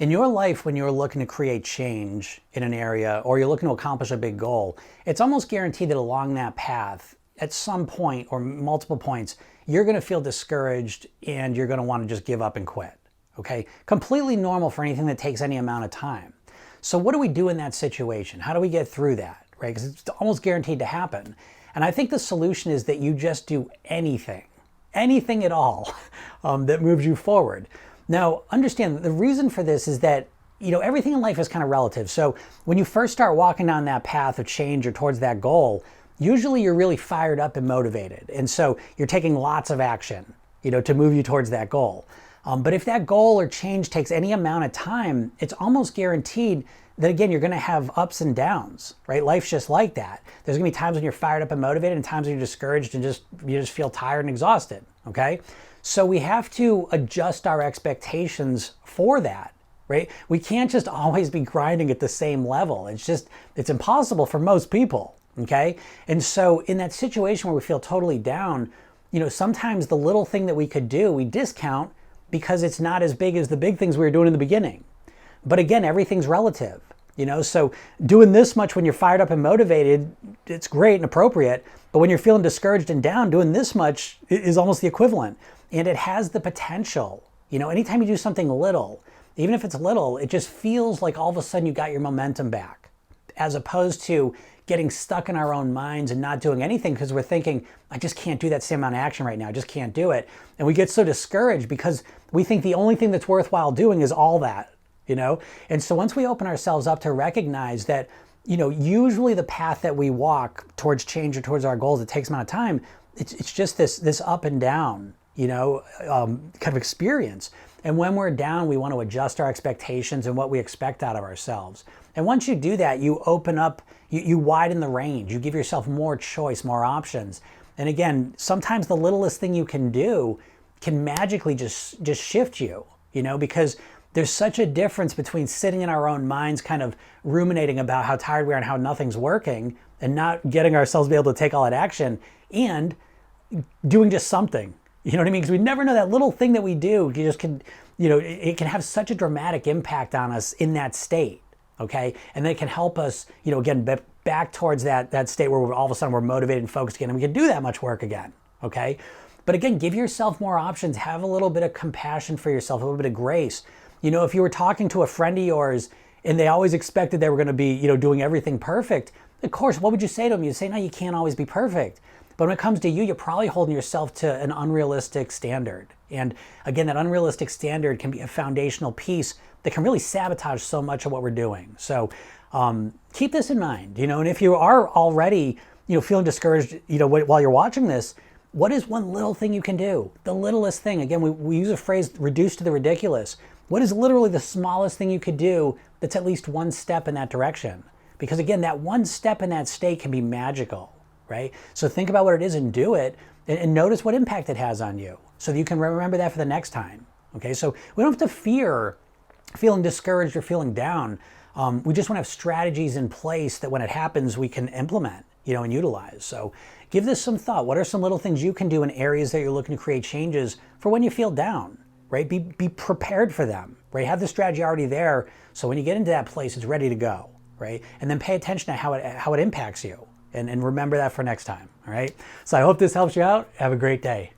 In your life, when you're looking to create change in an area or you're looking to accomplish a big goal, it's almost guaranteed that along that path, at some point or multiple points, you're going to feel discouraged and you're going to want to just give up and quit. Okay? Completely normal for anything that takes any amount of time. So what do we do in that situation? How do we get through that? Right? Because it's almost guaranteed to happen. And I think the solution is that you just do anything at all that moves you forward. Now, understand the reason for this is that, everything in life is kind of relative. So when you first start walking down that path of change or towards that goal, usually you're really fired up and motivated. And so you're taking lots of action, to move you towards that goal. But if that goal or change takes any amount of time, it's almost guaranteed that, again, you're going to have ups and downs, right? Life's just like that. There's going to be times when you're fired up and motivated and times when you're discouraged and you just feel tired and exhausted, okay? So we have to adjust our expectations for that, right? We can't just always be grinding at the same level. It's impossible for most people, okay? And so in that situation where we feel totally down, sometimes the little thing that we could do, we discount because it's not as big as the big things we were doing in the beginning. But again, everything's relative, so doing this much when you're fired up and motivated, it's great and appropriate. But when you're feeling discouraged and down, doing this much is almost the equivalent. And it has the potential, anytime you do something little, even if it's little, it just feels like all of a sudden you got your momentum back, as opposed to getting stuck in our own minds and not doing anything because we're thinking, I just can't do that same amount of action right now. I just can't do it. And we get so discouraged because we think the only thing that's worthwhile doing is all that, And so once we open ourselves up to recognize that, usually the path that we walk towards change or towards our goals, it takes amount of time. It's just this up and down, kind of experience. And when we're down, we want to adjust our expectations and what we expect out of ourselves. And once you do that, you open up, you widen the range. You give yourself more choice, more options. And again, sometimes the littlest thing you can do can magically just shift you, because there's such a difference between sitting in our own minds, kind of ruminating about how tired we are and how nothing's working and not getting ourselves to be able to take all that action and doing just something. You know what I mean? Because we never know that little thing that we do, it can have such a dramatic impact on us in that state, okay? And then it can help us, again, back towards that state where all of a sudden we're motivated and focused again, and we can do that much work again, okay? But again, give yourself more options. Have a little bit of compassion for yourself, a little bit of grace. If you were talking to a friend of yours and they always expected they were going to be, doing everything perfect, of course, what would you say to them? You'd say, no, you can't always be perfect. But when it comes to you, you're probably holding yourself to an unrealistic standard. And again, that unrealistic standard can be a foundational piece that can really sabotage so much of what we're doing. So keep this in mind, and if you are already, feeling discouraged, while you're watching this, what is one little thing you can do? The littlest thing. Again, we use a phrase, reduce to the ridiculous. What is literally the smallest thing you could do that's at least one step in that direction? Because again, that one step in that state can be magical. Right? So think about what it is and do it and notice what impact it has on you so that you can remember that for the next time. Okay, so we don't have to fear feeling discouraged or feeling down. We just want to have strategies in place that when it happens, we can implement, and utilize. So give this some thought. What are some little things you can do in areas that you're looking to create changes for when you feel down, right? Be prepared for them, right? Have the strategy already there so when you get into that place, it's ready to go, right? And then pay attention to how it impacts you. And remember that for next time, all right? So I hope this helps you out. Have a great day.